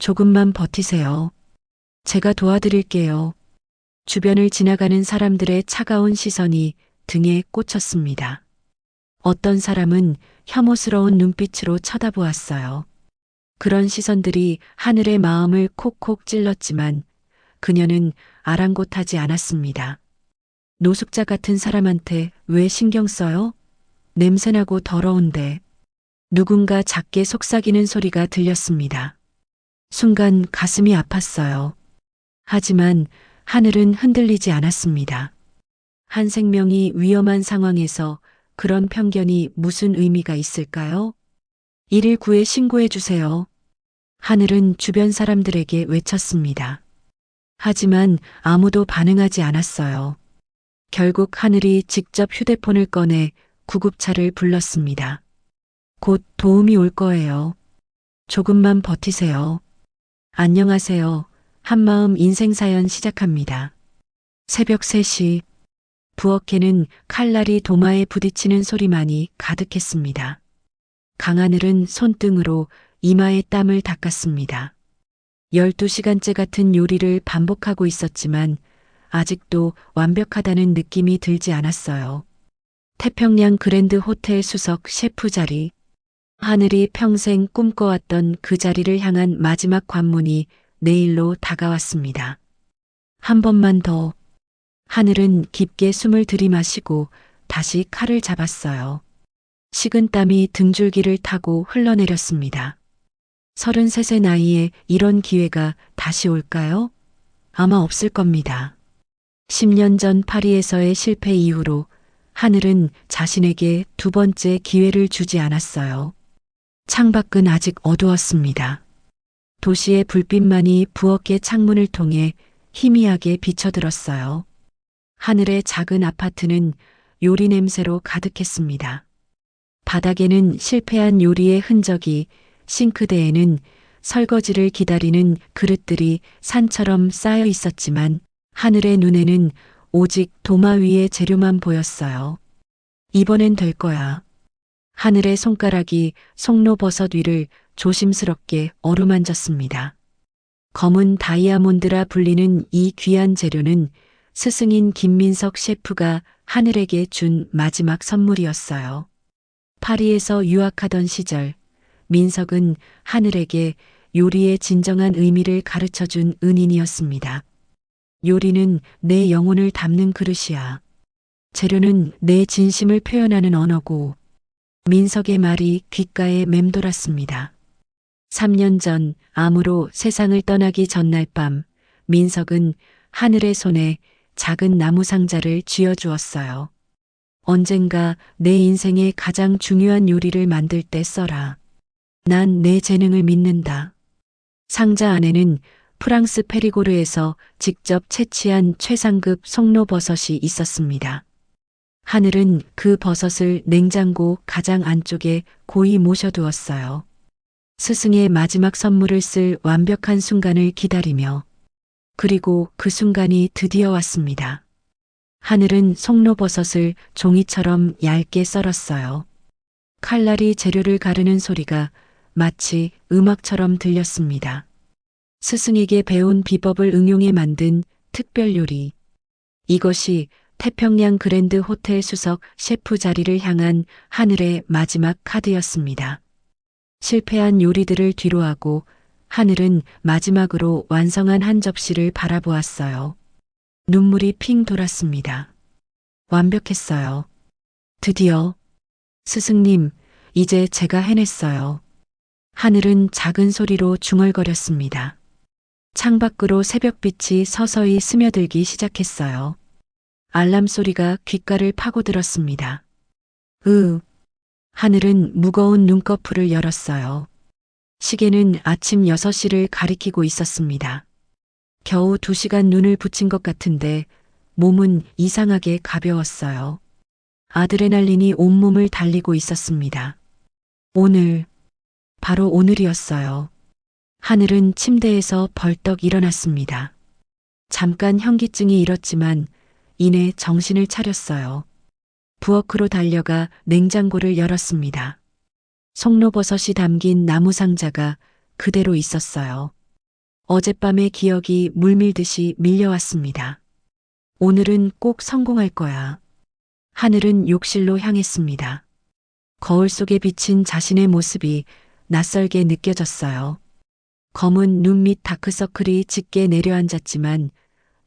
조금만 버티세요. 제가 도와드릴게요. 주변을 지나가는 사람들의 차가운 시선이 등에 꽂혔습니다. 어떤 사람은 혐오스러운 눈빛으로 쳐다보았어요. 그런 시선들이 하늘의 마음을 콕콕 찔렀지만 그녀는 아랑곳하지 않았습니다. 노숙자 같은 사람한테 왜 신경 써요? 냄새나고 더러운데. 누군가 작게 속삭이는 소리가 들렸습니다. 순간 가슴이 아팠어요. 하지만 하늘은 흔들리지 않았습니다. 한 생명이 위험한 상황에서 그런 편견이 무슨 의미가 있을까요? 119에 신고해 주세요. 하늘은 주변 사람들에게 외쳤습니다. 하지만 아무도 반응하지 않았어요. 결국 하늘이 직접 휴대폰을 꺼내 구급차를 불렀습니다. 곧 도움이 올 거예요. 조금만 버티세요. 안녕하세요. 한마음 인생사연 시작합니다. 새벽 3시 부엌에는 칼날이 도마에 부딪히는 소리만이 가득했습니다. 강하늘은 손등으로 이마에 땀을 닦았습니다. 12시간째 같은 요리를 반복하고 있었지만 아직도 완벽하다는 느낌이 들지 않았어요. 태평양 그랜드 호텔 수석 셰프 자리. 하늘이 평생 꿈꿔왔던 그 자리를 향한 마지막 관문이 내일로 다가왔습니다. 한 번만 더. 하늘은 깊게 숨을 들이마시고 다시 칼을 잡았어요. 식은 땀이 등줄기를 타고 흘러내렸습니다. 33세 나이에 이런 기회가 다시 올까요? 아마 없을 겁니다. 10년 전 파리에서의 실패 이후로 하늘은 자신에게 두 번째 기회를 주지 않았어요. 창밖은 아직 어두웠습니다. 도시의 불빛만이 부엌의 창문을 통해 희미하게 비쳐들었어요. 하늘의 작은 아파트는 요리 냄새로 가득했습니다. 바닥에는 실패한 요리의 흔적이, 싱크대에는 설거지를 기다리는 그릇들이 산처럼 쌓여 있었지만 하늘의 눈에는 오직 도마 위의 재료만 보였어요. 이번엔 될 거야. 하늘의 손가락이 송로버섯 위를 조심스럽게 어루만졌습니다. 검은 다이아몬드라 불리는 이 귀한 재료는 스승인 김민석 셰프가 하늘에게 준 마지막 선물이었어요. 파리에서 유학하던 시절, 민석은 하늘에게 요리의 진정한 의미를 가르쳐준 은인이었습니다. 요리는 내 영혼을 담는 그릇이야. 재료는 내 진심을 표현하는 언어고. 민석의 말이 귓가에 맴돌았습니다. 3년 전 암으로 세상을 떠나기 전날 밤, 민석은 하늘의 손에 작은 나무 상자를 쥐어주었어요. 언젠가 내 인생의 가장 중요한 요리를 만들 때 써라. 난 내 재능을 믿는다. 상자 안에는 프랑스 페리고르에서 직접 채취한 최상급 송로버섯이 있었습니다. 하늘은 그 버섯을 냉장고 가장 안쪽에 고이 모셔두었어요. 스승의 마지막 선물을 쓸 완벽한 순간을 기다리며. 그리고 그 순간이 드디어 왔습니다. 하늘은 송로버섯을 종이처럼 얇게 썰었어요. 칼날이 재료를 가르는 소리가 마치 음악처럼 들렸습니다. 스승에게 배운 비법을 응용해 만든 특별 요리. 이것이 태평양 그랜드 호텔 수석 셰프 자리를 향한 하늘의 마지막 카드였습니다. 실패한 요리들을 뒤로하고 하늘은 마지막으로 완성한 한 접시를 바라보았어요. 눈물이 핑 돌았습니다. 완벽했어요. 드디어. 스승님, 이제 제가 해냈어요. 하늘은 작은 소리로 중얼거렸습니다. 창밖으로 새벽빛이 서서히 스며들기 시작했어요. 알람 소리가 귓가를 파고들었습니다. 하늘은 무거운 눈꺼풀을 열었어요. 시계는 아침 6시를 가리키고 있었습니다. 겨우 2시간 눈을 붙인 것 같은데 몸은 이상하게 가벼웠어요. 아드레날린이 온몸을 달리고 있었습니다. 오늘, 바로 오늘이었어요. 하늘은 침대에서 벌떡 일어났습니다. 잠깐 현기증이 일었지만 이내 정신을 차렸어요. 부엌으로 달려가 냉장고를 열었습니다. 송로버섯이 담긴 나무 상자가 그대로 있었어요. 어젯밤의 기억이 물밀듯이 밀려왔습니다. 오늘은 꼭 성공할 거야. 하늘은 욕실로 향했습니다. 거울 속에 비친 자신의 모습이 낯설게 느껴졌어요. 검은 눈 밑 다크서클이 짙게 내려앉았지만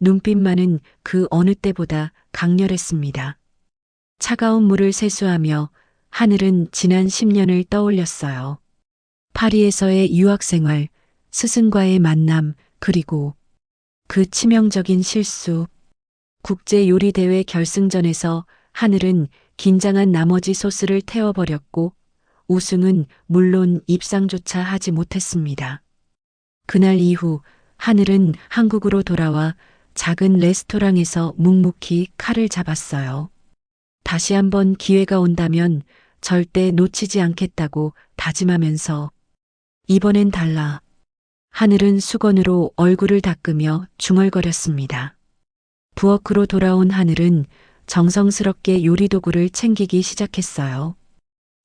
눈빛만은 그 어느 때보다 강렬했습니다. 차가운 물을 세수하며 하늘은 지난 10년을 떠올렸어요. 파리에서의 유학생활, 스승과의 만남, 그리고 그 치명적인 실수. 국제요리대회 결승전에서 하늘은 긴장한 나머지 소스를 태워버렸고 우승은 물론 입상조차 하지 못했습니다. 그날 이후 하늘은 한국으로 돌아와 작은 레스토랑에서 묵묵히 칼을 잡았어요. 다시 한번 기회가 온다면 절대 놓치지 않겠다고 다짐하면서 이번엔 달라. 하늘은 수건으로 얼굴을 닦으며 중얼거렸습니다. 부엌으로 돌아온 하늘은 정성스럽게 요리도구를 챙기기 시작했어요.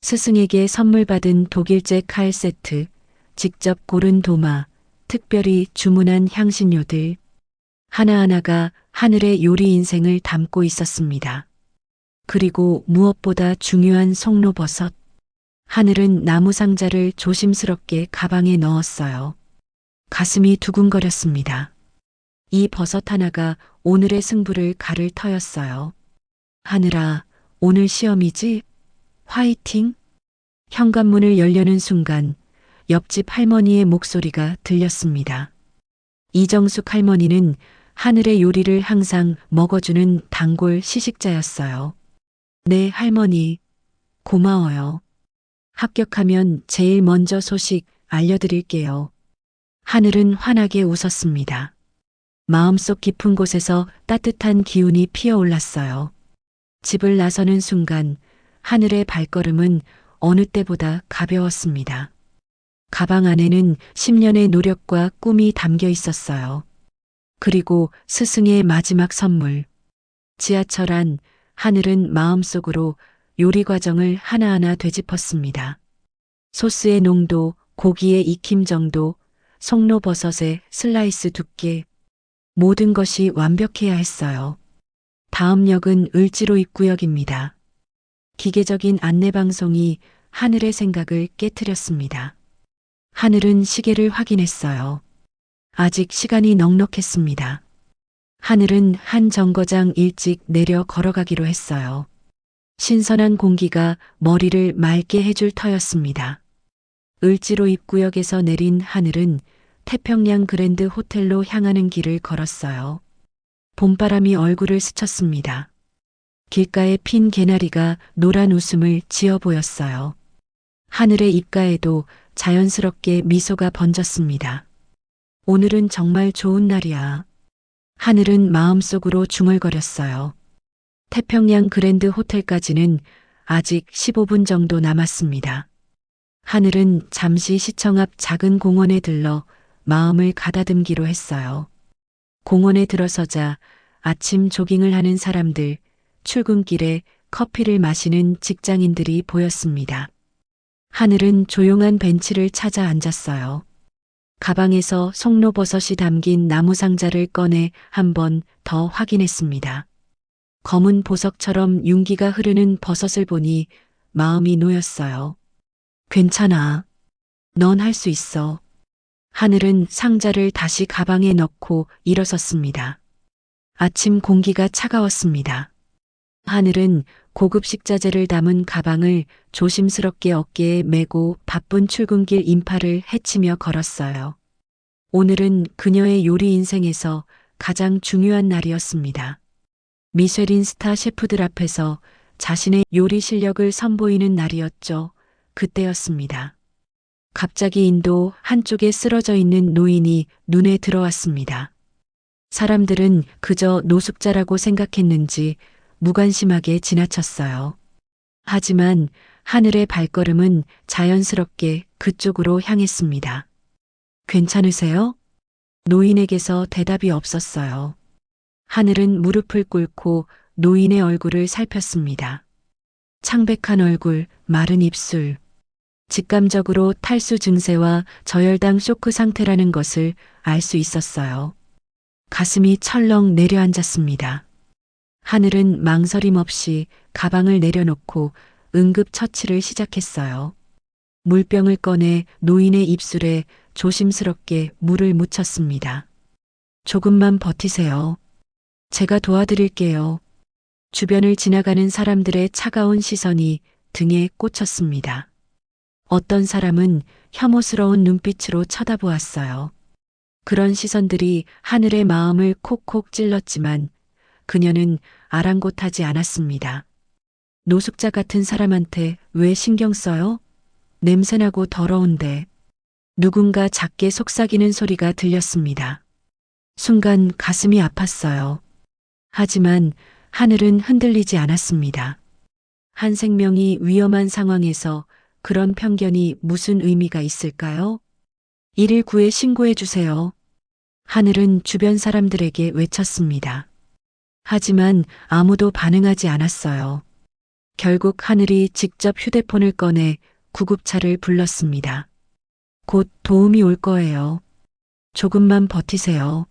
스승에게 선물 받은 독일제 칼 세트, 직접 고른 도마, 특별히 주문한 향신료들. 하나하나가 하늘의 요리 인생을 담고 있었습니다. 그리고 무엇보다 중요한 송로버섯. 하늘은 나무 상자를 조심스럽게 가방에 넣었어요. 가슴이 두근거렸습니다. 이 버섯 하나가 오늘의 승부를 가를 터였어요. 하늘아, 오늘 시험이지? 화이팅! 현관문을 열려는 순간 옆집 할머니의 목소리가 들렸습니다. 이정숙 할머니는 하늘의 요리를 항상 먹어주는 단골 시식자였어요. 네, 할머니. 고마워요. 합격하면 제일 먼저 소식 알려드릴게요. 하늘은 환하게 웃었습니다. 마음속 깊은 곳에서 따뜻한 기운이 피어올랐어요. 집을 나서는 순간 하늘의 발걸음은 어느 때보다 가벼웠습니다. 가방 안에는 10년의 노력과 꿈이 담겨 있었어요. 그리고 스승의 마지막 선물. 지하철 안 하늘은 마음속으로 요리 과정을 하나하나 되짚었습니다. 소스의 농도, 고기의 익힘 정도, 송로버섯의 슬라이스 두께, 모든 것이 완벽해야 했어요. 다음 역은 을지로 입구역입니다. 기계적인 안내방송이 하늘의 생각을 깨트렸습니다. 하늘은 시계를 확인했어요. 아직 시간이 넉넉했습니다. 하늘은 한 정거장 일찍 내려 걸어가기로 했어요. 신선한 공기가 머리를 맑게 해줄 터였습니다. 을지로 입구역에서 내린 하늘은 태평양 그랜드 호텔로 향하는 길을 걸었어요. 봄바람이 얼굴을 스쳤습니다. 길가에 핀 개나리가 노란 웃음을 지어 보였어요. 하늘의 입가에도 자연스럽게 미소가 번졌습니다. 오늘은 정말 좋은 날이야. 하늘은 마음속으로 중얼거렸어요. 태평양 그랜드 호텔까지는 아직 15분 정도 남았습니다. 하늘은 잠시 시청 앞 작은 공원에 들러 마음을 가다듬기로 했어요. 공원에 들어서자 아침 조깅을 하는 사람들, 출근길에 커피를 마시는 직장인들이 보였습니다. 하늘은 조용한 벤치를 찾아 앉았어요. 가방에서 송로버섯이 담긴 나무 상자를 꺼내 한 번 더 확인했습니다. 검은 보석처럼 윤기가 흐르는 버섯을 보니 마음이 놓였어요. 괜찮아. 넌 할 수 있어. 하늘은 상자를 다시 가방에 넣고 일어섰습니다. 아침 공기가 차가웠습니다. 하늘은 고급 식자재를 담은 가방을 조심스럽게 어깨에 메고 바쁜 출근길 인파를 헤치며 걸었어요. 오늘은 그녀의 요리 인생에서 가장 중요한 날이었습니다. 미쉐린 스타 셰프들 앞에서 자신의 요리 실력을 선보이는 날이었죠. 그때였습니다. 갑자기 인도 한쪽에 쓰러져 있는 노인이 눈에 들어왔습니다. 사람들은 그저 노숙자라고 생각했는지 무관심하게 지나쳤어요. 하지만 하늘의 발걸음은 자연스럽게 그쪽으로 향했습니다. 괜찮으세요? 노인에게서 대답이 없었어요. 하늘은 무릎을 꿇고 노인의 얼굴을 살폈습니다. 창백한 얼굴, 마른 입술. 직감적으로 탈수 증세와 저혈당 쇼크 상태라는 것을 알 수 있었어요. 가슴이 철렁 내려앉았습니다. 하늘은 망설임 없이 가방을 내려놓고 응급처치를 시작했어요. 물병을 꺼내 노인의 입술에 조심스럽게 물을 묻혔습니다. 조금만 버티세요. 제가 도와드릴게요. 주변을 지나가는 사람들의 차가운 시선이 등에 꽂혔습니다. 어떤 사람은 혐오스러운 눈빛으로 쳐다보았어요. 그런 시선들이 하늘의 마음을 콕콕 찔렀지만 그녀는 아랑곳하지 않았습니다. 노숙자 같은 사람한테 왜 신경 써요? 냄새나고 더러운데. 누군가 작게 속삭이는 소리가 들렸습니다. 순간 가슴이 아팠어요. 하지만 하늘은 흔들리지 않았습니다. 한 생명이 위험한 상황에서 그런 편견이 무슨 의미가 있을까요? 119에 신고해 주세요. 하늘은 주변 사람들에게 외쳤습니다. 하지만 아무도 반응하지 않았어요. 결국 하늘이 직접 휴대폰을 꺼내 구급차를 불렀습니다. 곧 도움이 올 거예요. 조금만 버티세요.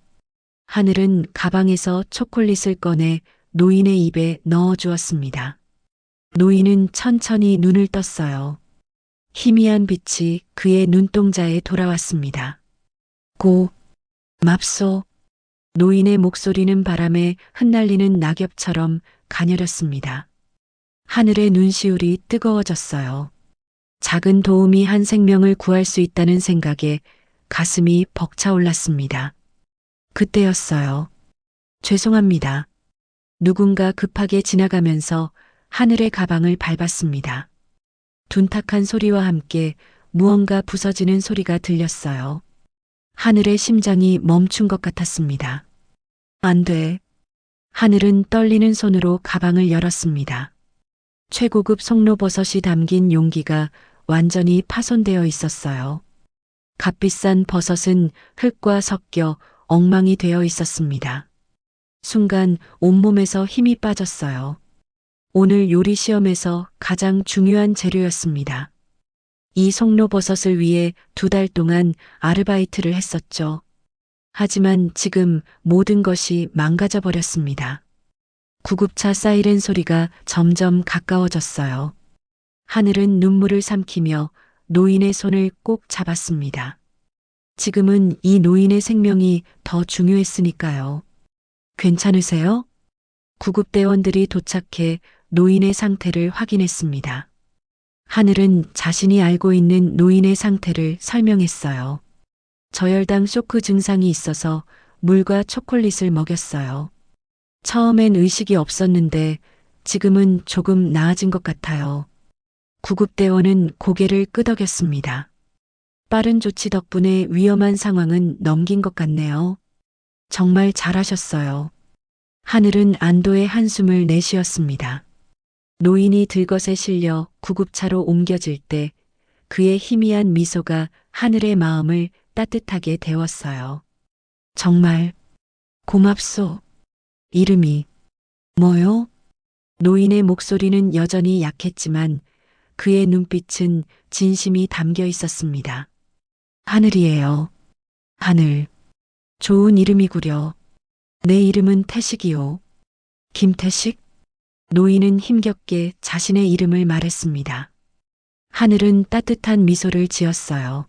하늘은 가방에서 초콜릿을 꺼내 노인의 입에 넣어 주었습니다. 노인은 천천히 눈을 떴어요. 희미한 빛이 그의 눈동자에 돌아왔습니다. 고, 맙소. 노인의 목소리는 바람에 흩날리는 낙엽처럼 가녀렸습니다. 하늘의 눈시울이 뜨거워졌어요. 작은 도움이 한 생명을 구할 수 있다는 생각에 가슴이 벅차올랐습니다. 그때였어요. 죄송합니다. 누군가 급하게 지나가면서 하늘의 가방을 밟았습니다. 둔탁한 소리와 함께 무언가 부서지는 소리가 들렸어요. 하늘의 심장이 멈춘 것 같았습니다. 안 돼. 하늘은 떨리는 손으로 가방을 열었습니다. 최고급 송로버섯이 담긴 용기가 완전히 파손되어 있었어요. 값비싼 버섯은 흙과 섞여 엉망이 되어 있었습니다. 순간 온몸에서 힘이 빠졌어요. 오늘 요리 시험에서 가장 중요한 재료였습니다. 이 송로버섯을 위해 2달 동안 아르바이트를 했었죠. 하지만 지금 모든 것이 망가져 버렸습니다. 구급차 사이렌 소리가 점점 가까워졌어요. 하늘은 눈물을 삼키며 노인의 손을 꼭 잡았습니다. 지금은 이 노인의 생명이 더 중요했으니까요. 괜찮으세요? 구급대원들이 도착해 노인의 상태를 확인했습니다. 하늘은 자신이 알고 있는 노인의 상태를 설명했어요. 저혈당 쇼크 증상이 있어서 물과 초콜릿을 먹였어요. 처음엔 의식이 없었는데 지금은 조금 나아진 것 같아요. 구급대원은 고개를 끄덕였습니다. 빠른 조치 덕분에 위험한 상황은 넘긴 것 같네요. 정말 잘하셨어요. 하늘은 안도의 한숨을 내쉬었습니다. 노인이 들것에 실려 구급차로 옮겨질 때 그의 희미한 미소가 하늘의 마음을 따뜻하게 데웠어요. 정말 고맙소. 이름이 뭐요? 노인의 목소리는 여전히 약했지만 그의 눈빛은 진심이 담겨 있었습니다. 하늘이에요. 하늘. 좋은 이름이구려. 내 이름은 태식이요. 김태식? 노인은 힘겹게 자신의 이름을 말했습니다. 하늘은 따뜻한 미소를 지었어요.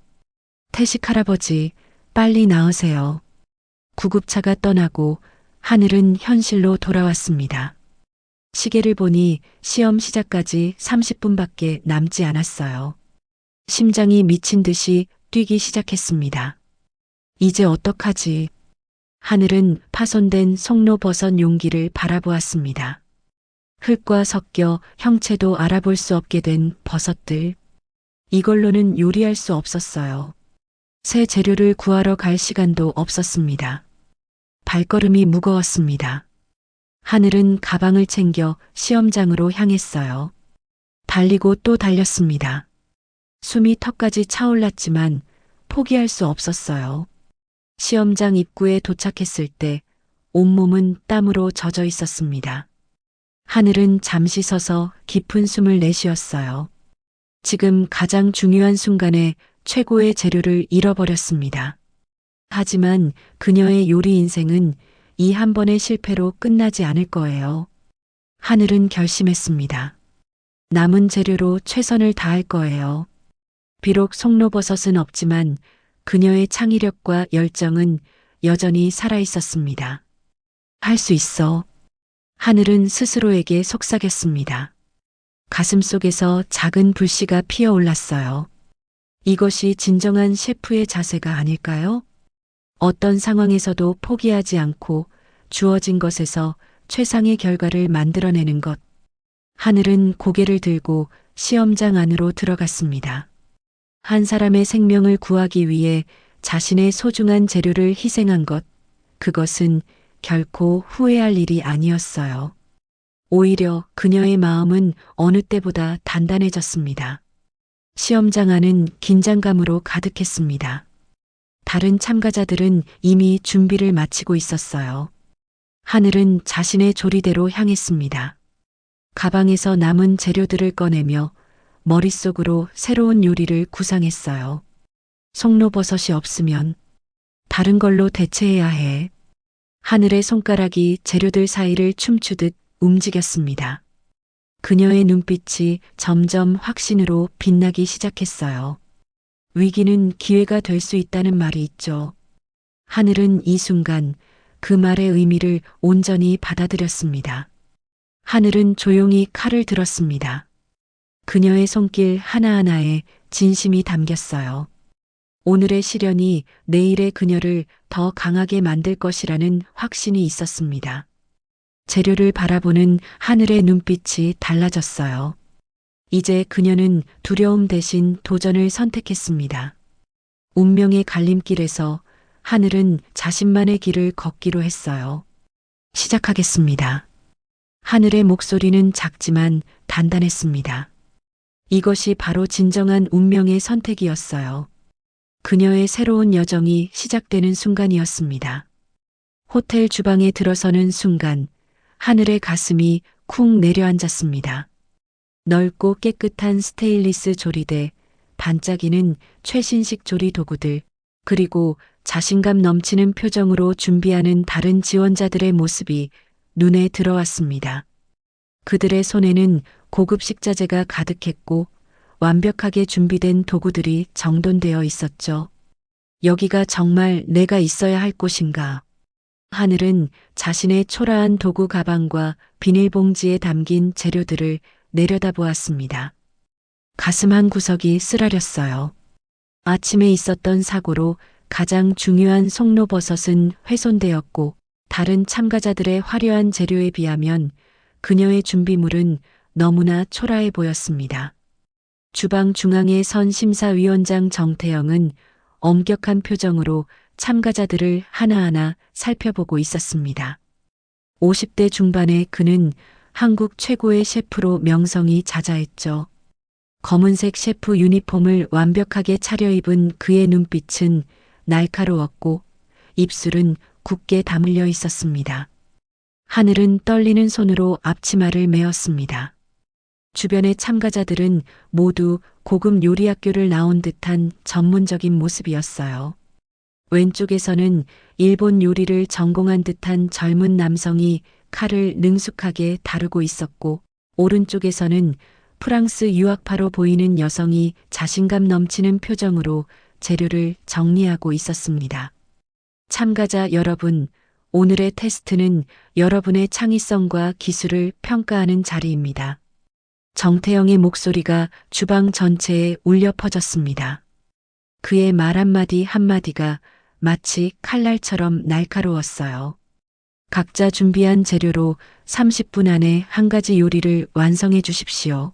태식 할아버지, 빨리 나으세요. 구급차가 떠나고 하늘은 현실로 돌아왔습니다. 시계를 보니 시험 시작까지 30분밖에 남지 않았어요. 심장이 미친 듯이 뛰기 시작했습니다. 이제 어떡하지? 하늘은 파손된 송로버섯 용기를 바라보았습니다. 흙과 섞여 형체도 알아볼 수 없게 된 버섯들. 이걸로는 요리할 수 없었어요. 새 재료를 구하러 갈 시간도 없었습니다. 발걸음이 무거웠습니다. 하늘은 가방을 챙겨 시험장으로 향했어요. 달리고 또 달렸습니다. 숨이 턱까지 차올랐지만 포기할 수 없었어요. 시험장 입구에 도착했을 때 온몸은 땀으로 젖어 있었습니다. 하늘은 잠시 서서 깊은 숨을 내쉬었어요. 지금 가장 중요한 순간에 최고의 재료를 잃어버렸습니다. 하지만 그녀의 요리 인생은 이 한 번의 실패로 끝나지 않을 거예요. 하늘은 결심했습니다. 남은 재료로 최선을 다할 거예요. 비록 송로버섯은 없지만 그녀의 창의력과 열정은 여전히 살아 있었습니다. 할 수 있어. 하늘은 스스로에게 속삭였습니다. 가슴속에서 작은 불씨가 피어올랐어요. 이것이 진정한 셰프의 자세가 아닐까요? 어떤 상황에서도 포기하지 않고 주어진 것에서 최상의 결과를 만들어내는 것. 하늘은 고개를 들고 시험장 안으로 들어갔습니다. 한 사람의 생명을 구하기 위해 자신의 소중한 재료를 희생한 것, 그것은 결코 후회할 일이 아니었어요. 오히려 그녀의 마음은 어느 때보다 단단해졌습니다. 시험장 안은 긴장감으로 가득했습니다. 다른 참가자들은 이미 준비를 마치고 있었어요. 하늘은 자신의 조리대로 향했습니다. 가방에서 남은 재료들을 꺼내며 머릿속으로 새로운 요리를 구상했어요. 송로버섯이 없으면 다른 걸로 대체해야 해. 하늘의 손가락이 재료들 사이를 춤추듯 움직였습니다. 그녀의 눈빛이 점점 확신으로 빛나기 시작했어요. 위기는 기회가 될 수 있다는 말이 있죠. 하늘은 이 순간 그 말의 의미를 온전히 받아들였습니다. 하늘은 조용히 칼을 들었습니다. 그녀의 손길 하나하나에 진심이 담겼어요. 오늘의 시련이 내일의 그녀를 더 강하게 만들 것이라는 확신이 있었습니다. 재료를 바라보는 하늘의 눈빛이 달라졌어요. 이제 그녀는 두려움 대신 도전을 선택했습니다. 운명의 갈림길에서 하늘은 자신만의 길을 걷기로 했어요. 시작하겠습니다. 하늘의 목소리는 작지만 단단했습니다. 이것이 바로 진정한 운명의 선택이었어요. 그녀의 새로운 여정이 시작되는 순간이었습니다. 호텔 주방에 들어서는 순간 하늘의 가슴이 쿵 내려앉았습니다. 넓고 깨끗한 스테인리스 조리대, 반짝이는 최신식 조리 도구들, 그리고 자신감 넘치는 표정으로 준비하는 다른 지원자들의 모습이 눈에 들어왔습니다. 그들의 손에는 고급 식자재가 가득했고 완벽하게 준비된 도구들이 정돈되어 있었죠. 여기가 정말 내가 있어야 할 곳인가? 하늘은 자신의 초라한 도구 가방과 비닐봉지에 담긴 재료들을 내려다보았습니다. 가슴 한 구석이 쓰라렸어요. 아침에 있었던 사고로 가장 중요한 송로버섯은 훼손되었고 다른 참가자들의 화려한 재료에 비하면 그녀의 준비물은 너무나 초라해 보였습니다. 주방 중앙에 선 심사위원장 정태영은 엄격한 표정으로 참가자들을 하나하나 살펴보고 있었습니다. 50대 중반의 그는 한국 최고의 셰프로 명성이 자자했죠. 검은색 셰프 유니폼을 완벽하게 차려입은 그의 눈빛은 날카로웠고 입술은 굳게 다물려 있었습니다. 하늘은 떨리는 손으로 앞치마를 메었습니다. 주변의 참가자들은 모두 고급 요리 학교를 나온 듯한 전문적인 모습이었어요. 왼쪽에서는 일본 요리를 전공한 듯한 젊은 남성이 칼을 능숙하게 다루고 있었고, 오른쪽에서는 프랑스 유학파로 보이는 여성이 자신감 넘치는 표정으로 재료를 정리하고 있었습니다. 참가자 여러분, 오늘의 테스트는 여러분의 창의성과 기술을 평가하는 자리입니다. 정태영의 목소리가 주방 전체에 울려 퍼졌습니다. 그의 말 한마디 한마디가 마치 칼날처럼 날카로웠어요. 각자 준비한 재료로 30분 안에 한 가지 요리를 완성해 주십시오.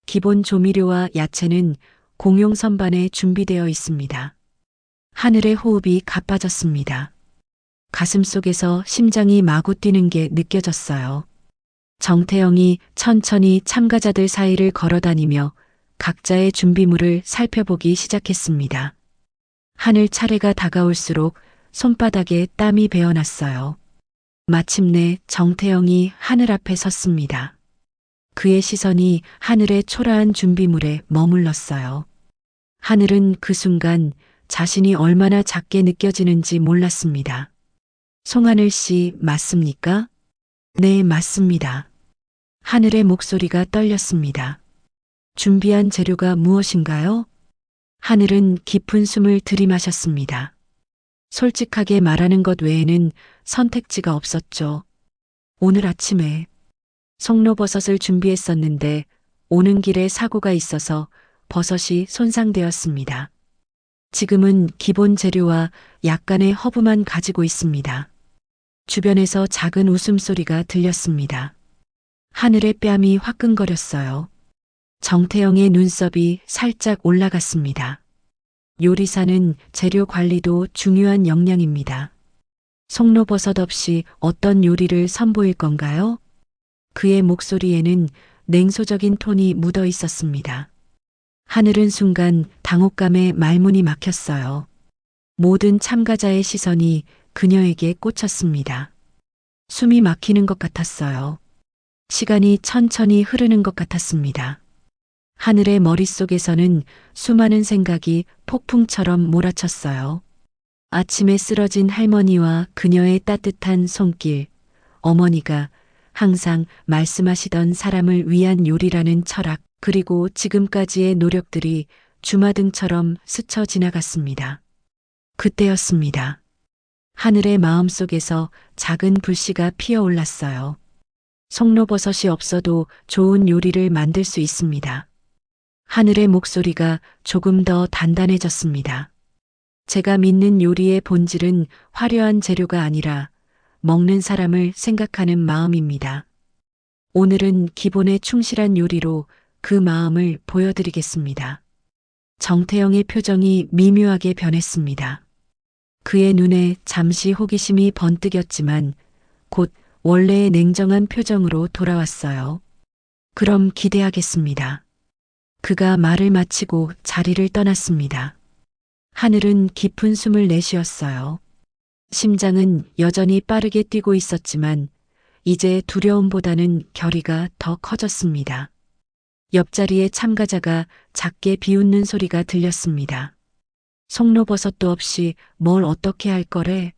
기본 조미료와 야채는 공용 선반에 준비되어 있습니다. 하늘의 호흡이 가빠졌습니다. 가슴속에서 심장이 마구 뛰는 게 느껴졌어요. 정태영이 천천히 참가자들 사이를 걸어다니며 각자의 준비물을 살펴보기 시작했습니다. 하늘 차례가 다가올수록 손바닥에 땀이 배어났어요. 마침내 정태영이 하늘 앞에 섰습니다. 그의 시선이 하늘의 초라한 준비물에 머물렀어요. 하늘은 그 순간 자신이 얼마나 작게 느껴지는지 몰랐습니다. 송하늘 씨, 맞습니까? 네, 맞습니다. 하늘의 목소리가 떨렸습니다. 준비한 재료가 무엇인가요? 하늘은 깊은 숨을 들이마셨습니다. 솔직하게 말하는 것 외에는 선택지가 없었죠. 오늘 아침에 송로버섯을 준비했었는데 오는 길에 사고가 있어서 버섯이 손상되었습니다. 지금은 기본 재료와 약간의 허브만 가지고 있습니다. 주변에서 작은 웃음소리가 들렸습니다. 하늘의 뺨이 화끈거렸어요. 정태영의 눈썹이 살짝 올라갔습니다. 요리사는 재료 관리도 중요한 역량입니다. 송로버섯 없이 어떤 요리를 선보일 건가요? 그의 목소리에는 냉소적인 톤이 묻어 있었습니다. 하늘은 순간 당혹감에 말문이 막혔어요. 모든 참가자의 시선이 그녀에게 꽂혔습니다. 숨이 막히는 것 같았어요. 시간이 천천히 흐르는 것 같았습니다. 하늘의 머릿속에서는 수많은 생각이 폭풍처럼 몰아쳤어요. 아침에 쓰러진 할머니와 그녀의 따뜻한 손길, 어머니가 항상 말씀하시던 사람을 위한 요리라는 철학, 그리고 지금까지의 노력들이 주마등처럼 스쳐 지나갔습니다. 그때였습니다. 하늘의 마음속에서 작은 불씨가 피어올랐어요. 송로버섯이 없어도 좋은 요리를 만들 수 있습니다. 하늘의 목소리가 조금 더 단단해졌습니다. 제가 믿는 요리의 본질은 화려한 재료가 아니라 먹는 사람을 생각하는 마음입니다. 오늘은 기본에 충실한 요리로 그 마음을 보여드리겠습니다. 정태영의 표정이 미묘하게 변했습니다. 그의 눈에 잠시 호기심이 번뜩였지만 곧 원래의 냉정한 표정으로 돌아왔어요. 그럼 기대하겠습니다. 그가 말을 마치고 자리를 떠났습니다. 하늘은 깊은 숨을 내쉬었어요. 심장은 여전히 빠르게 뛰고 있었지만 이제 두려움보다는 결의가 더 커졌습니다. 옆자리의 참가자가 작게 비웃는 소리가 들렸습니다. 송로버섯도 없이 뭘 어떻게 할 거래?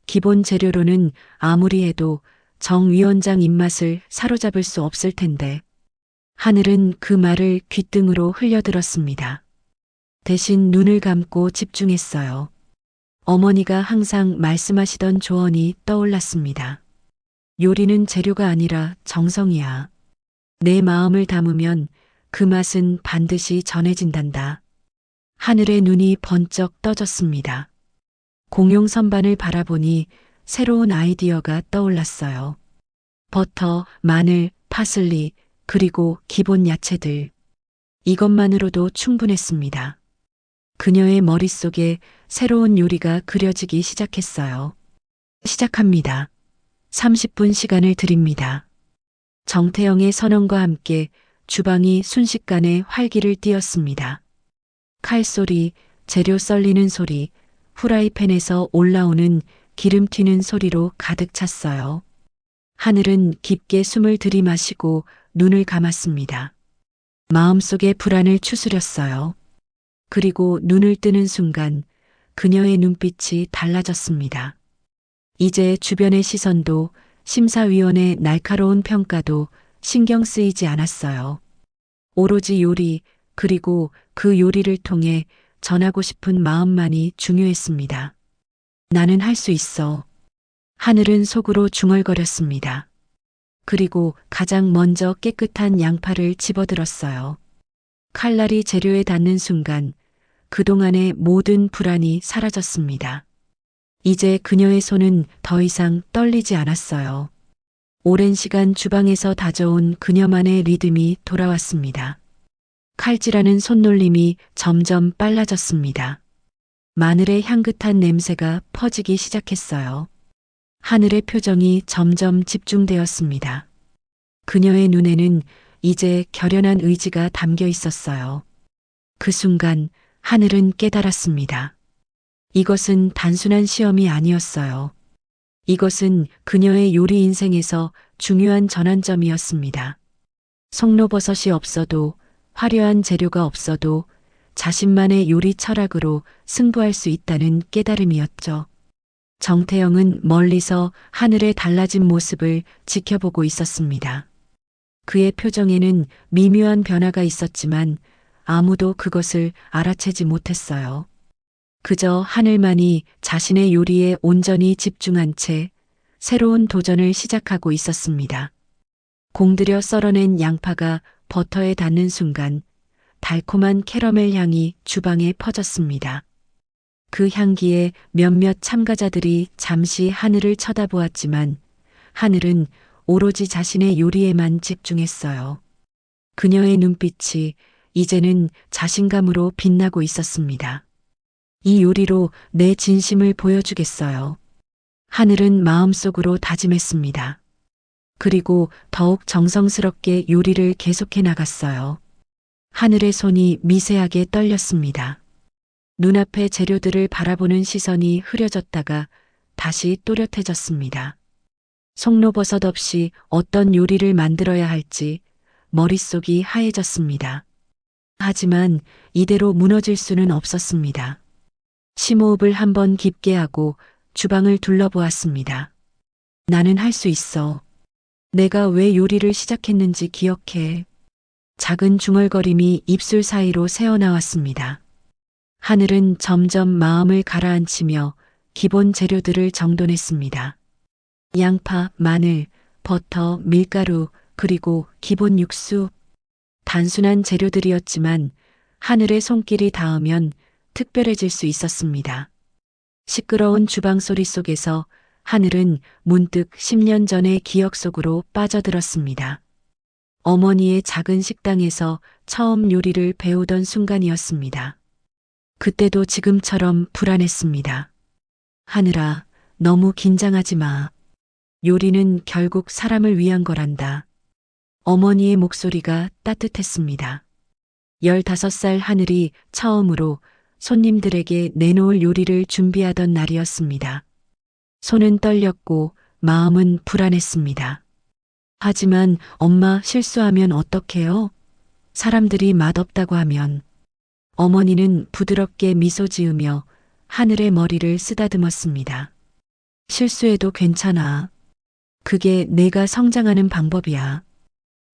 기본 재료로는 아무리 해도 정 위원장 입맛을 사로잡을 수 없을 텐데. 하늘은 그 말을 귓등으로 흘려들었습니다. 대신 눈을 감고 집중했어요. 어머니가 항상 말씀하시던 조언이 떠올랐습니다. 요리는 재료가 아니라 정성이야. 내 마음을 담으면 그 맛은 반드시 전해진단다. 하늘의 눈이 번쩍 떠졌습니다. 공용 선반을 바라보니 새로운 아이디어가 떠올랐어요. 버터, 마늘, 파슬리, 그리고 기본 야채들. 이것만으로도 충분했습니다. 그녀의 머릿속에 새로운 요리가 그려지기 시작했어요. 시작합니다. 30분 시간을 드립니다. 정태영의 선언과 함께 주방이 순식간에 활기를 띠었습니다. 칼소리, 재료 썰리는 소리, 후라이팬에서 올라오는 기름 튀는 소리로 가득 찼어요. 하늘은 깊게 숨을 들이마시고 눈을 감았습니다. 마음속의 불안을 추스렸어요. 그리고 눈을 뜨는 순간 그녀의 눈빛이 달라졌습니다. 이제 주변의 시선도 심사위원의 날카로운 평가도 신경 쓰이지 않았어요. 오로지 요리, 그리고 그 요리를 통해 전하고 싶은 마음만이 중요했습니다. 나는 할 수 있어. 하늘은 속으로 중얼거렸습니다. 그리고 가장 먼저 깨끗한 양파를 집어들었어요. 칼날이 재료에 닿는 순간 그동안의 모든 불안이 사라졌습니다. 이제 그녀의 손은 더 이상 떨리지 않았어요. 오랜 시간 주방에서 다져온 그녀만의 리듬이 돌아왔습니다. 칼질하는 손놀림이 점점 빨라졌습니다. 마늘의 향긋한 냄새가 퍼지기 시작했어요. 하늘의 표정이 점점 집중되었습니다. 그녀의 눈에는 이제 결연한 의지가 담겨 있었어요. 그 순간 하늘은 깨달았습니다. 이것은 단순한 시험이 아니었어요. 이것은 그녀의 요리 인생에서 중요한 전환점이었습니다. 송로버섯이 없어도, 화려한 재료가 없어도 자신만의 요리 철학으로 승부할 수 있다는 깨달음이었죠. 정태영은 멀리서 하늘의 달라진 모습을 지켜보고 있었습니다. 그의 표정에는 미묘한 변화가 있었지만 아무도 그것을 알아채지 못했어요. 그저 하늘만이 자신의 요리에 온전히 집중한 채 새로운 도전을 시작하고 있었습니다. 공들여 썰어낸 양파가 버터에 닿는 순간 달콤한 캐러멜 향이 주방에 퍼졌습니다. 그 향기에 몇몇 참가자들이 잠시 하늘을 쳐다보았지만 하늘은 오로지 자신의 요리에만 집중했어요. 그녀의 눈빛이 이제는 자신감으로 빛나고 있었습니다. 이 요리로 내 진심을 보여주겠어요. 하늘은 마음속으로 다짐했습니다. 그리고 더욱 정성스럽게 요리를 계속해 나갔어요. 하늘의 손이 미세하게 떨렸습니다. 눈앞의 재료들을 바라보는 시선이 흐려졌다가 다시 또렷해졌습니다. 송로버섯 없이 어떤 요리를 만들어야 할지 머릿속이 하얘졌습니다. 하지만 이대로 무너질 수는 없었습니다. 심호흡을 한번 깊게 하고 주방을 둘러보았습니다. 나는 할 수 있어. 내가 왜 요리를 시작했는지 기억해. 작은 중얼거림이 입술 사이로 새어나왔습니다. 하늘은 점점 마음을 가라앉히며 기본 재료들을 정돈했습니다. 양파, 마늘, 버터, 밀가루, 그리고 기본 육수. 단순한 재료들이었지만 하늘의 손길이 닿으면 특별해질 수 있었습니다. 시끄러운 주방 소리 속에서 하늘은 문득 10년 전의 기억 속으로 빠져들었습니다. 어머니의 작은 식당에서 처음 요리를 배우던 순간이었습니다. 그때도 지금처럼 불안했습니다. 하늘아, 너무 긴장하지 마. 요리는 결국 사람을 위한 거란다. 어머니의 목소리가 따뜻했습니다. 15살 하늘이 처음으로 손님들에게 내놓을 요리를 준비하던 날이었습니다. 손은 떨렸고 마음은 불안했습니다. 하지만 엄마 실수하면 어떡해요? 사람들이 맛없다고 하면. 어머니는 부드럽게 미소 지으며 하늘의 머리를 쓰다듬었습니다. 실수해도 괜찮아. 그게 내가 성장하는 방법이야.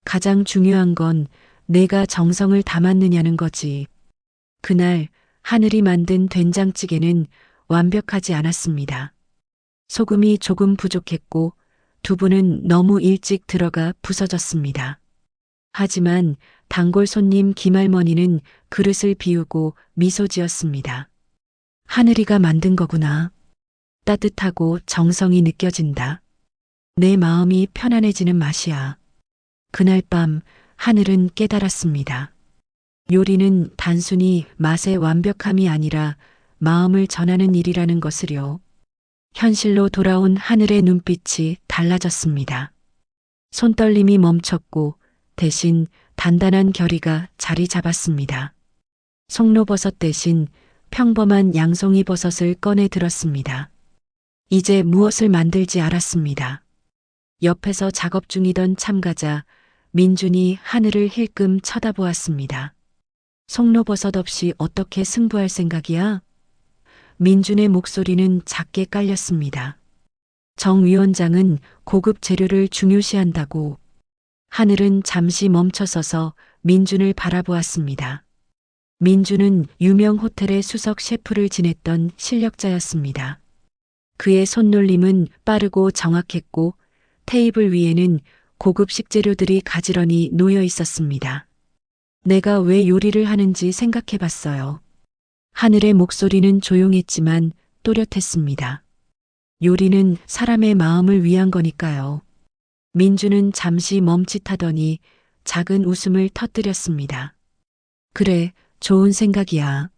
가장 중요한 건 내가 정성을 담았느냐는 거지. 그날 하늘이 만든 된장찌개는 완벽하지 않았습니다. 소금이 조금 부족했고 두부는 너무 일찍 들어가 부서졌습니다. 하지만 단골 손님 김할머니는 그릇을 비우고 미소 지었습니다. 하늘이가 만든 거구나. 따뜻하고 정성이 느껴진다. 내 마음이 편안해지는 맛이야. 그날 밤 하늘은 깨달았습니다. 요리는 단순히 맛의 완벽함이 아니라 마음을 전하는 일이라는 것을요. 현실로 돌아온 하늘의 눈빛이 달라졌습니다. 손떨림이 멈췄고 대신 단단한 결의가 자리 잡았습니다. 송로버섯 대신 평범한 양송이 버섯을 꺼내 들었습니다. 이제 무엇을 만들지 알았습니다. 옆에서 작업 중이던 참가자 민준이 하늘을 힐끔 쳐다보았습니다. 송로버섯 없이 어떻게 승부할 생각이야? 민준의 목소리는 작게 깔렸습니다. 정 위원장은 고급 재료를 중요시한다고. 하늘은 잠시 멈춰서서 민준을 바라보았습니다. 민준은 유명 호텔의 수석 셰프를 지냈던 실력자였습니다. 그의 손놀림은 빠르고 정확했고 테이블 위에는 고급 식재료들이 가지런히 놓여 있었습니다. 내가 왜 요리를 하는지 생각해 봤어요. 하늘의 목소리는 조용했지만 또렷했습니다. 요리는 사람의 마음을 위한 거니까요. 민주는 잠시 멈칫하더니 작은 웃음을 터뜨렸습니다. 그래, 좋은 생각이야.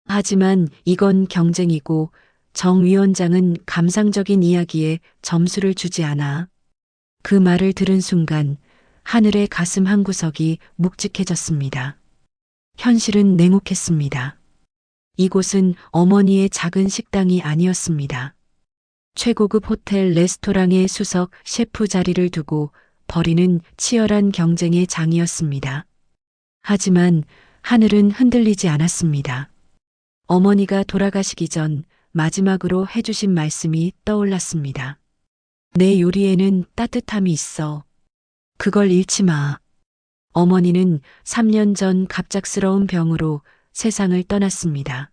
하지만 이건 경쟁이고 정 위원장은 감상적인 이야기에 점수를 주지 않아. 그 말을 들은 순간 하늘의 가슴 한구석이 묵직해졌습니다. 현실은 냉혹했습니다. 이곳은 어머니의 작은 식당이 아니었습니다. 최고급 호텔 레스토랑의 수석 셰프 자리를 두고 벌이는 치열한 경쟁의 장이었습니다. 하지만 하늘은 흔들리지 않았습니다. 어머니가 돌아가시기 전 마지막으로 해주신 말씀이 떠올랐습니다. 내 요리에는 따뜻함이 있어. 그걸 잃지 마. 어머니는 3년 전 갑작스러운 병으로 세상을 떠났습니다.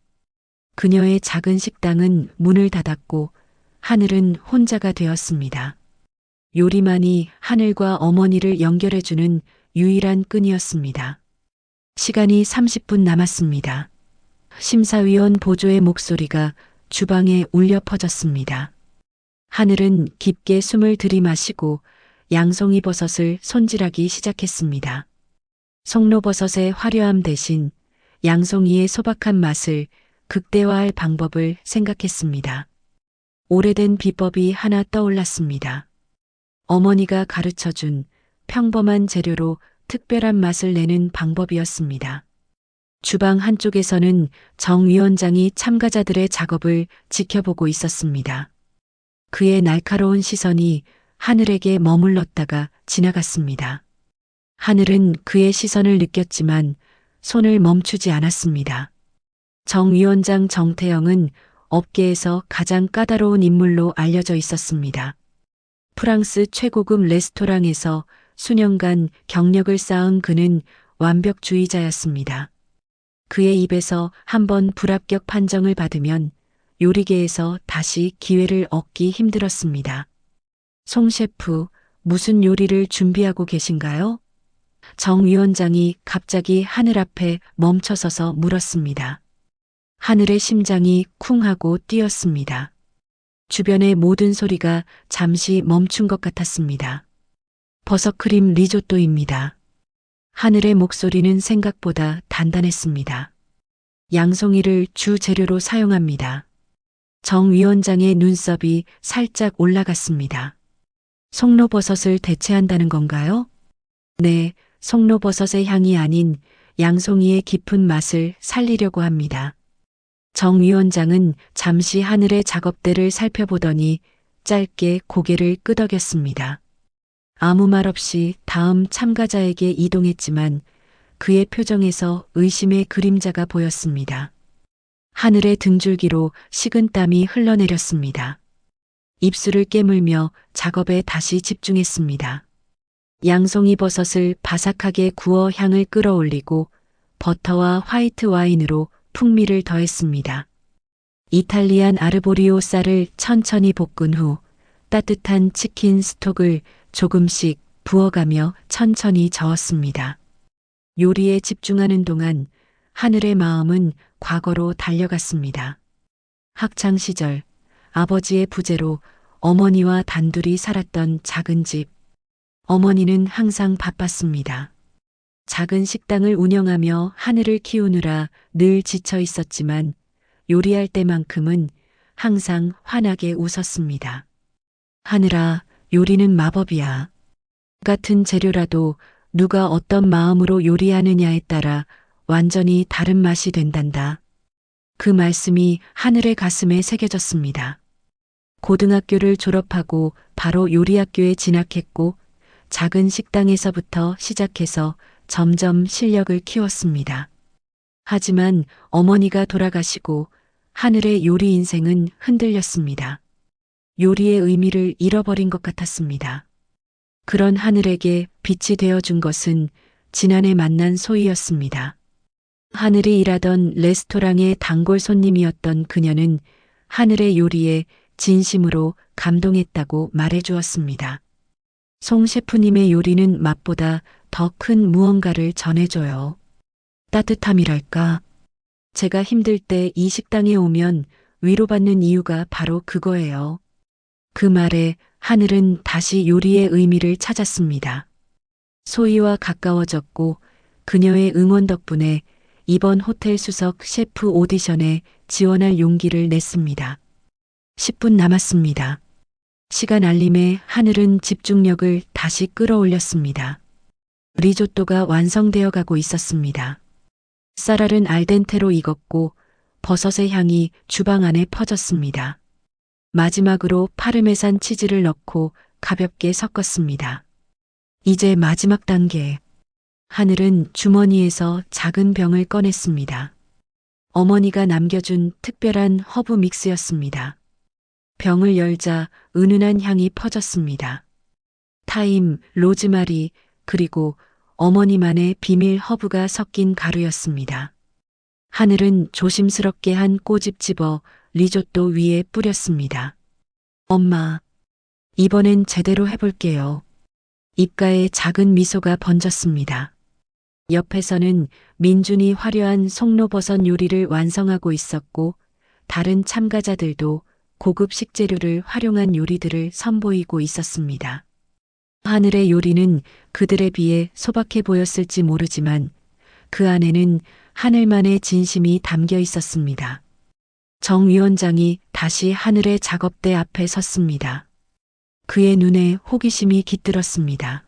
그녀의 작은 식당은 문을 닫았고 하늘은 혼자가 되었습니다. 요리만이 하늘과 어머니를 연결해주는 유일한 끈이었습니다. 시간이 30분 남았습니다. 심사위원 보조의 목소리가 주방에 울려 퍼졌습니다. 하늘은 깊게 숨을 들이마시고 양송이 버섯을 손질하기 시작했습니다. 송로버섯의 화려함 대신 양송이의 소박한 맛을 극대화할 방법을 생각했습니다. 오래된 비법이 하나 떠올랐습니다. 어머니가 가르쳐준 평범한 재료로 특별한 맛을 내는 방법이었습니다. 주방 한쪽에서는 정 위원장이 참가자들의 작업을 지켜보고 있었습니다. 그의 날카로운 시선이 하늘에게 머물렀다가 지나갔습니다. 하늘은 그의 시선을 느꼈지만 손을 멈추지 않았습니다. 정 위원장 정태영은 업계에서 가장 까다로운 인물로 알려져 있었습니다. 프랑스 최고급 레스토랑에서 수년간 경력을 쌓은 그는 완벽주의자였습니다. 그의 입에서 한번 불합격 판정을 받으면 요리계에서 다시 기회를 얻기 힘들었습니다. 송 셰프, 무슨 요리를 준비하고 계신가요? 정 위원장이 갑자기 하늘 앞에 멈춰서서 물었습니다. 하늘의 심장이 쿵 하고 뛰었습니다. 주변의 모든 소리가 잠시 멈춘 것 같았습니다. 버섯크림 리조또입니다. 하늘의 목소리는 생각보다 단단했습니다. 양송이를 주 재료로 사용합니다. 정 위원장의 눈썹이 살짝 올라갔습니다. 송로버섯을 대체한다는 건가요? 네, 송로버섯의 향이 아닌 양송이의 깊은 맛을 살리려고 합니다. 정 위원장은 잠시 하늘의 작업대를 살펴보더니 짧게 고개를 끄덕였습니다. 아무 말 없이 다음 참가자에게 이동했지만 그의 표정에서 의심의 그림자가 보였습니다. 하늘의 등줄기로 식은땀이 흘러내렸습니다. 입술을 깨물며 작업에 다시 집중했습니다. 양송이 버섯을 바삭하게 구워 향을 끌어올리고 버터와 화이트 와인으로 풍미를 더했습니다. 이탈리안 아르보리오 쌀을 천천히 볶은 후 따뜻한 치킨 스톡을 조금씩 부어가며 천천히 저었습니다. 요리에 집중하는 동안 하늘의 마음은 과거로 달려갔습니다. 학창 시절 아버지의 부재로 어머니와 단둘이 살았던 작은 집. 어머니는 항상 바빴습니다. 작은 식당을 운영하며 하늘을 키우느라 늘 지쳐 있었지만 요리할 때만큼은 항상 환하게 웃었습니다. 하늘아, 요리는 마법이야. 같은 재료라도 누가 어떤 마음으로 요리하느냐에 따라 완전히 다른 맛이 된단다. 그 말씀이 하늘의 가슴에 새겨졌습니다. 고등학교를 졸업하고 바로 요리학교에 진학했고 작은 식당에서부터 시작해서 점점 실력을 키웠습니다. 하지만 어머니가 돌아가시고 하늘의 요리 인생은 흔들렸습니다. 요리의 의미를 잃어버린 것 같았습니다. 그런 하늘에게 빛이 되어준 것은 지난해 만난 소희였습니다. 하늘이 일하던 레스토랑의 단골 손님이었던 그녀는 하늘의 요리에 진심으로 감동했다고 말해주었습니다. 송 셰프님의 요리는 맛보다 더 큰 무언가를 전해줘요. 따뜻함이랄까. 제가 힘들 때 이 식당에 오면 위로받는 이유가 바로 그거예요. 그 말에 하늘은 다시 요리의 의미를 찾았습니다. 소희와 가까워졌고 그녀의 응원 덕분에 이번 호텔 수석 셰프 오디션에 지원할 용기를 냈습니다. 10분 남았습니다. 시간 알림에 하늘은 집중력을 다시 끌어올렸습니다. 리조또가 완성되어 가고 있었습니다. 쌀알은 알덴테로 익었고 버섯의 향이 주방 안에 퍼졌습니다. 마지막으로 파르메산 치즈를 넣고 가볍게 섞었습니다. 이제 마지막 단계. 하늘은 주머니에서 작은 병을 꺼냈습니다. 어머니가 남겨준 특별한 허브 믹스였습니다. 병을 열자 은은한 향이 퍼졌습니다. 타임, 로즈마리, 그리고 어머니만의 비밀 허브가 섞인 가루였습니다. 하늘은 조심스럽게 한 꼬집 집어 리조또 위에 뿌렸습니다. 엄마, 이번엔 제대로 해볼게요. 입가에 작은 미소가 번졌습니다. 옆에서는 민준이 화려한 송로버섯 요리를 완성하고 있었고, 다른 참가자들도 고급 식재료를 활용한 요리들을 선보이고 있었습니다. 하늘의 요리는 그들에 비해 소박해 보였을지 모르지만 그 안에는 하늘만의 진심이 담겨 있었습니다. 정 위원장이 다시 하늘의 작업대 앞에 섰습니다. 그의 눈에 호기심이 깃들었습니다.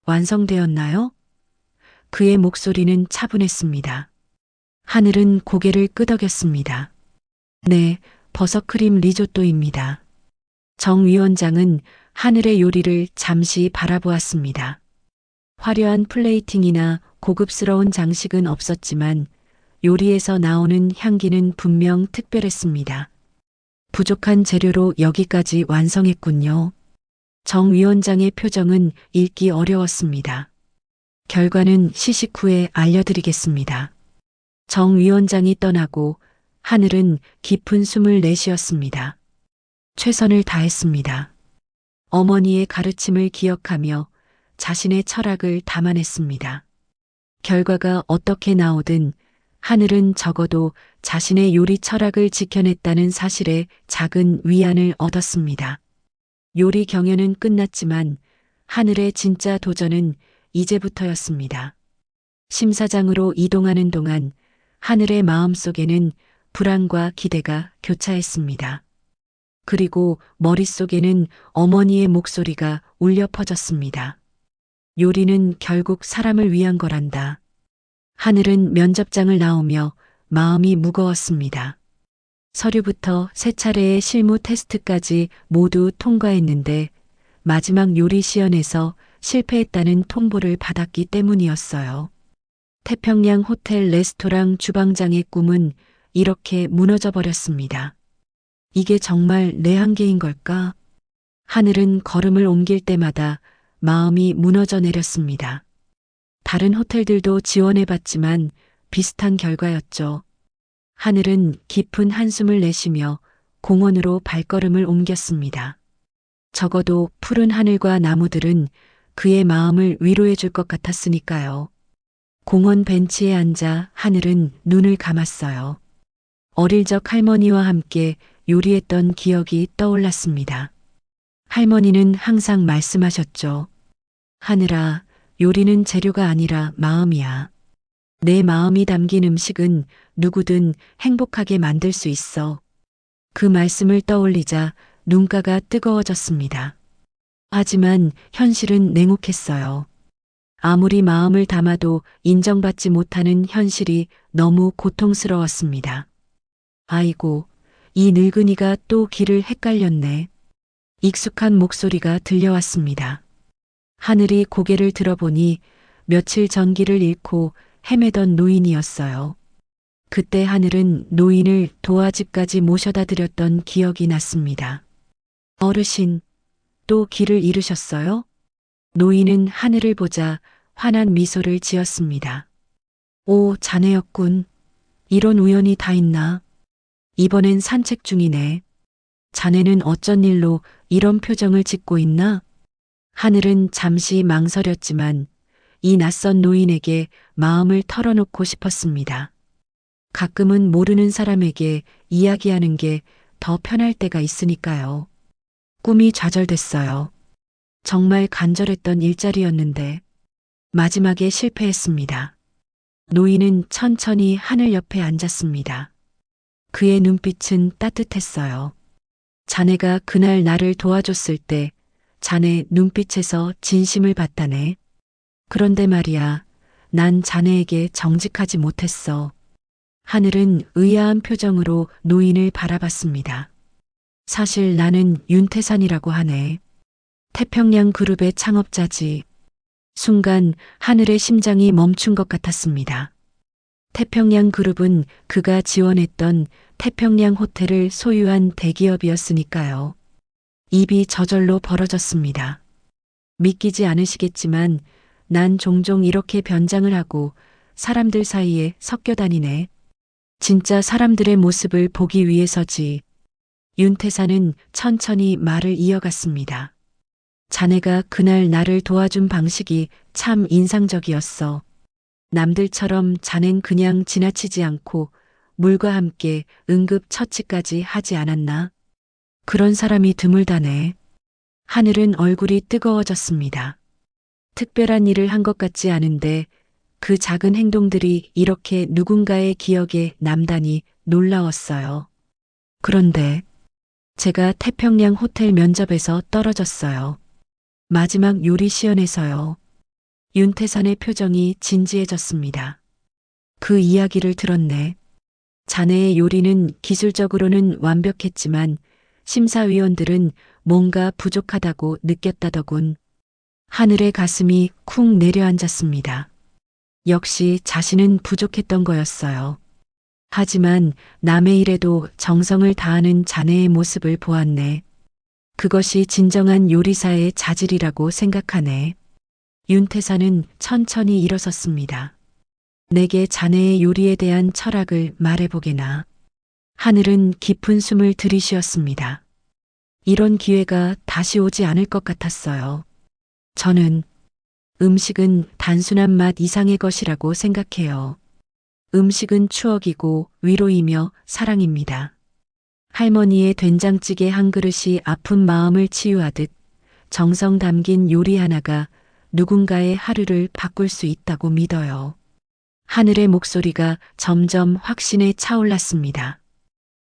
완성되었나요? 그의 목소리는 차분했습니다. 하늘은 고개를 끄덕였습니다. 네, 버섯크림 리조또입니다. 정 위원장은 하늘의 요리를 잠시 바라보았습니다. 화려한 플레이팅이나 고급스러운 장식은 없었지만 요리에서 나오는 향기는 분명 특별했습니다. 부족한 재료로 여기까지 완성했군요. 정 위원장의 표정은 읽기 어려웠습니다. 결과는 시식 후에 알려드리겠습니다. 정 위원장이 떠나고 하늘은 깊은 숨을 내쉬었습니다. 최선을 다했습니다. 어머니의 가르침을 기억하며 자신의 철학을 담아냈습니다. 결과가 어떻게 나오든 하늘은 적어도 자신의 요리 철학을 지켜냈다는 사실에 작은 위안을 얻었습니다. 요리 경연은 끝났지만 하늘의 진짜 도전은 이제부터였습니다. 심사장으로 이동하는 동안 하늘의 마음속에는 불안과 기대가 교차했습니다. 그리고 머릿속에는 어머니의 목소리가 울려 퍼졌습니다. 요리는 결국 사람을 위한 거란다. 하늘은 면접장을 나오며 마음이 무거웠습니다. 서류부터 세 차례의 실무 테스트까지 모두 통과했는데 마지막 요리 시연에서 실패했다는 통보를 받았기 때문이었어요. 태평양 호텔 레스토랑 주방장의 꿈은 이렇게 무너져 버렸습니다. 이게 정말 내 한계인 걸까? 하늘은 걸음을 옮길 때마다 마음이 무너져 내렸습니다. 다른 호텔들도 지원해봤지만 비슷한 결과였죠. 하늘은 깊은 한숨을 내쉬며 공원으로 발걸음을 옮겼습니다. 적어도 푸른 하늘과 나무들은 그의 마음을 위로해 줄 것 같았으니까요. 공원 벤치에 앉아 하늘은 눈을 감았어요. 어릴 적 할머니와 함께 요리했던 기억이 떠올랐습니다. 할머니는 항상 말씀하셨죠. 하늘아, 요리는 재료가 아니라 마음이야. 내 마음이 담긴 음식은 누구든 행복하게 만들 수 있어. 그 말씀을 떠올리자 눈가가 뜨거워졌습니다. 하지만 현실은 냉혹했어요. 아무리 마음을 담아도 인정받지 못하는 현실이 너무 고통스러웠습니다. 아이고, 이 늙은이가 또 길을 헷갈렸네. 익숙한 목소리가 들려왔습니다. 하늘이 고개를 들어보니 며칠 전 길을 잃고 헤매던 노인이었어요. 그때 하늘은 노인을 도화집까지 모셔다 드렸던 기억이 났습니다. 어르신, 또 길을 잃으셨어요? 노인은 하늘을 보자 환한 미소를 지었습니다. 오, 자네였군. 이런 우연이 다 있나? 이번엔 산책 중이네. 자네는 어쩐 일로 이런 표정을 짓고 있나? 하늘은 잠시 망설였지만 이 낯선 노인에게 마음을 털어놓고 싶었습니다. 가끔은 모르는 사람에게 이야기하는 게 더 편할 때가 있으니까요. 꿈이 좌절됐어요. 정말 간절했던 일자리였는데 마지막에 실패했습니다. 노인은 천천히 하늘 옆에 앉았습니다. 그의 눈빛은 따뜻했어요. 자네가 그날 나를 도와줬을 때 자네 눈빛에서 진심을 봤다네. 그런데 말이야, 난 자네에게 정직하지 못했어. 하늘은 의아한 표정으로 노인을 바라봤습니다. 사실 나는 윤태산이라고 하네. 태평양 그룹의 창업자지. 순간 하늘의 심장이 멈춘 것 같았습니다. 태평양 그룹은 그가 지원했던 태평양 호텔을 소유한 대기업이었으니까요. 입이 저절로 벌어졌습니다. 믿기지 않으시겠지만 난 종종 이렇게 변장을 하고 사람들 사이에 섞여 다니네. 진짜 사람들의 모습을 보기 위해서지. 윤태사는 천천히 말을 이어갔습니다. 자네가 그날 나를 도와준 방식이 참 인상적이었어. 남들처럼 자넨 그냥 지나치지 않고 물과 함께 응급처치까지 하지 않았나? 그런 사람이 드물다네. 하늘은 얼굴이 뜨거워졌습니다. 특별한 일을 한 것 같지 않은데 그 작은 행동들이 이렇게 누군가의 기억에 남다니 놀라웠어요. 그런데 제가 태평양 호텔 면접에서 떨어졌어요. 마지막 요리 시연에서요. 윤태산의 표정이 진지해졌습니다. 그 이야기를 들었네. 자네의 요리는 기술적으로는 완벽했지만 심사위원들은 뭔가 부족하다고 느꼈다더군. 하늘의 가슴이 쿵 내려앉았습니다. 역시 자신은 부족했던 거였어요. 하지만 남의 일에도 정성을 다하는 자네의 모습을 보았네. 그것이 진정한 요리사의 자질이라고 생각하네. 윤태사는 천천히 일어섰습니다. 내게 자네의 요리에 대한 철학을 말해보게나. 하늘은 깊은 숨을 들이쉬었습니다. 이런 기회가 다시 오지 않을 것 같았어요. 저는 음식은 단순한 맛 이상의 것이라고 생각해요. 음식은 추억이고 위로이며 사랑입니다. 할머니의 된장찌개 한 그릇이 아픈 마음을 치유하듯 정성 담긴 요리 하나가 누군가의 하루를 바꿀 수 있다고 믿어요. 하늘의 목소리가 점점 확신에 차올랐습니다.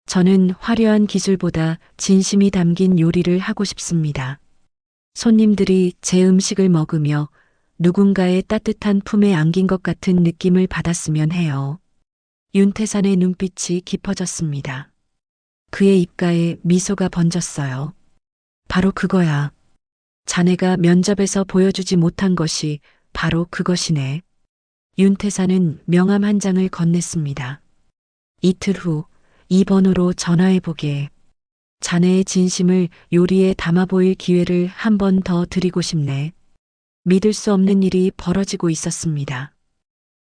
저는 화려한 기술보다 진심이 담긴 요리를 하고 싶습니다. 손님들이 제 음식을 먹으며 누군가의 따뜻한 품에 안긴 것 같은 느낌을 받았으면 해요. 윤태산의 눈빛이 깊어졌습니다. 그의 입가에 미소가 번졌어요. 바로 그거야. 자네가 면접에서 보여주지 못한 것이 바로 그것이네. 윤태산은 명함 한 장을 건넸습니다. 이틀 후 이 번호로 전화해보게. 자네의 진심을 요리에 담아 보일 기회를 한 번 더 드리고 싶네. 믿을 수 없는 일이 벌어지고 있었습니다.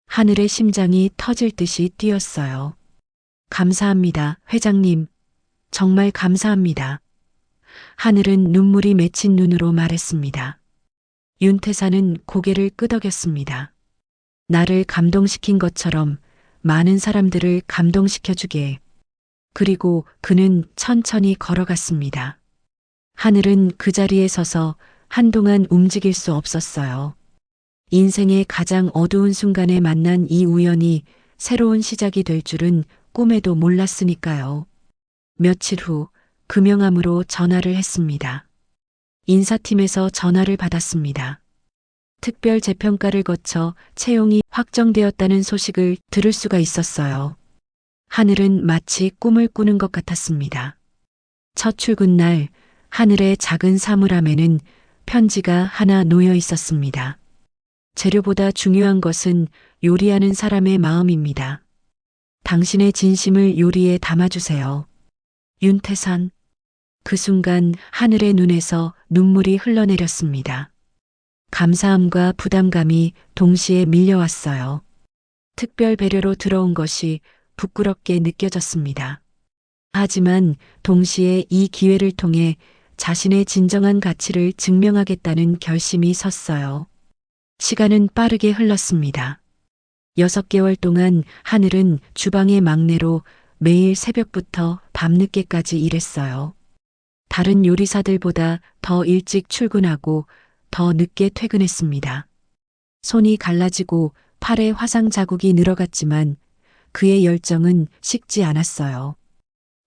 하늘의 심장이 터질 듯이 뛰었어요. 감사합니다, 회장님. 정말 감사합니다. 하늘은 눈물이 맺힌 눈으로 말했습니다. 윤태사는 고개를 끄덕였습니다. 나를 감동시킨 것처럼 많은 사람들을 감동시켜주게. 그리고 그는 천천히 걸어갔습니다. 하늘은 그 자리에 서서 한동안 움직일 수 없었어요. 인생의 가장 어두운 순간에 만난 이 우연이 새로운 시작이 될 줄은 꿈에도 몰랐으니까요. 며칠 후 금영암으로 전화를 했습니다. 인사팀에서 전화를 받았습니다. 특별 재평가를 거쳐 채용이 확정되었다는 소식을 들을 수가 있었어요. 하늘은 마치 꿈을 꾸는 것 같았습니다. 첫 출근 날 하늘의 작은 사물함에는 편지가 하나 놓여 있었습니다. 재료보다 중요한 것은 요리하는 사람의 마음입니다. 당신의 진심을 요리에 담아주세요. 윤태산. 그 순간 하늘의 눈에서 눈물이 흘러내렸습니다. 감사함과 부담감이 동시에 밀려왔어요. 특별 배려로 들어온 것이 부끄럽게 느껴졌습니다. 하지만 동시에 이 기회를 통해 자신의 진정한 가치를 증명하겠다는 결심이 섰어요. 시간은 빠르게 흘렀습니다. 6개월 동안 하늘은 주방의 막내로 매일 새벽부터 밤늦게까지 일했어요. 다른 요리사들보다 더 일찍 출근하고 더 늦게 퇴근했습니다. 손이 갈라지고 팔에 화상 자국이 늘어갔지만 그의 열정은 식지 않았어요.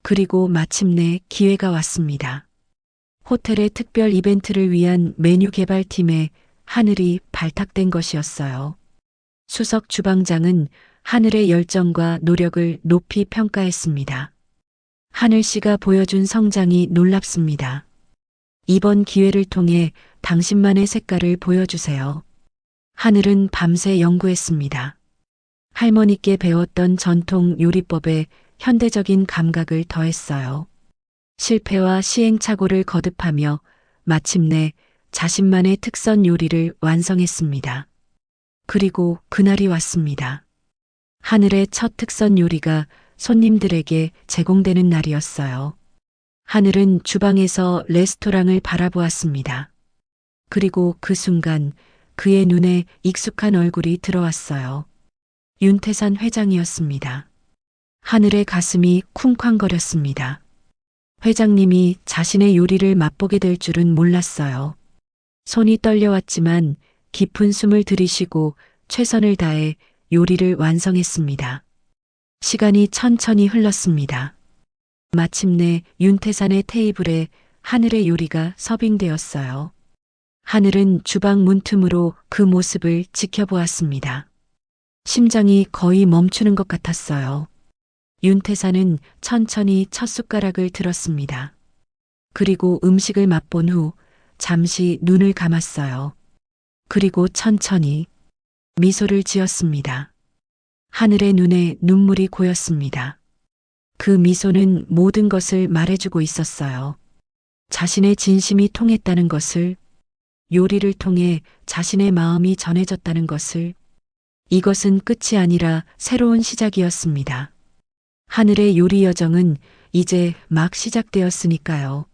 그리고 마침내 기회가 왔습니다. 호텔의 특별 이벤트를 위한 메뉴 개발팀에 하늘이 발탁된 것이었어요. 수석 주방장은 하늘의 열정과 노력을 높이 평가했습니다. 하늘 씨가 보여준 성장이 놀랍습니다. 이번 기회를 통해 당신만의 색깔을 보여주세요. 하늘은 밤새 연구했습니다. 할머니께 배웠던 전통 요리법에 현대적인 감각을 더했어요. 실패와 시행착오를 거듭하며 마침내 자신만의 특선 요리를 완성했습니다. 그리고 그날이 왔습니다. 하늘의 첫 특선 요리가 손님들에게 제공되는 날이었어요. 하늘은 주방에서 레스토랑을 바라보았습니다. 그리고 그 순간 그의 눈에 익숙한 얼굴이 들어왔어요. 윤태산 회장이었습니다. 하늘의 가슴이 쿵쾅거렸습니다. 회장님이 자신의 요리를 맛보게 될 줄은 몰랐어요. 손이 떨려왔지만 깊은 숨을 들이쉬고 최선을 다해 요리를 완성했습니다. 시간이 천천히 흘렀습니다. 마침내 윤태산의 테이블에 하늘의 요리가 서빙되었어요. 하늘은 주방 문틈으로 그 모습을 지켜보았습니다. 심장이 거의 멈추는 것 같았어요. 윤태산은 천천히 첫 숟가락을 들었습니다. 그리고 음식을 맛본 후 잠시 눈을 감았어요. 그리고 천천히 미소를 지었습니다. 하늘의 눈에 눈물이 고였습니다. 그 미소는 모든 것을 말해주고 있었어요. 자신의 진심이 통했다는 것을, 요리를 통해 자신의 마음이 전해졌다는 것을, 이것은 끝이 아니라 새로운 시작이었습니다. 하늘의 요리 여정은 이제 막 시작되었으니까요.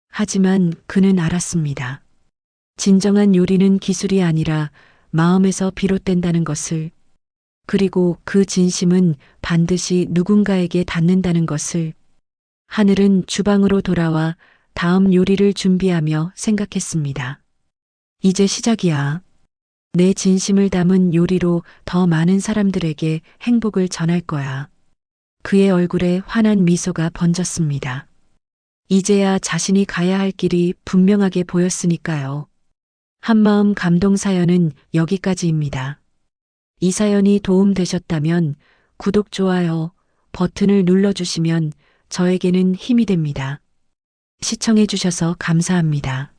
하지만 그는 알았습니다. 진정한 요리는 기술이 아니라 마음에서 비롯된다는 것을, 그리고 그 진심은 반드시 누군가에게 닿는다는 것을. 하늘은 주방으로 돌아와 다음 요리를 준비하며 생각했습니다. 이제 시작이야. 내 진심을 담은 요리로 더 많은 사람들에게 행복을 전할 거야. 그의 얼굴에 환한 미소가 번졌습니다. 이제야 자신이 가야 할 길이 분명하게 보였으니까요. 한마음 감동 사연은 여기까지입니다. 이 사연이 도움되셨다면 구독, 좋아요 버튼을 눌러주시면 저에게는 힘이 됩니다. 시청해주셔서 감사합니다.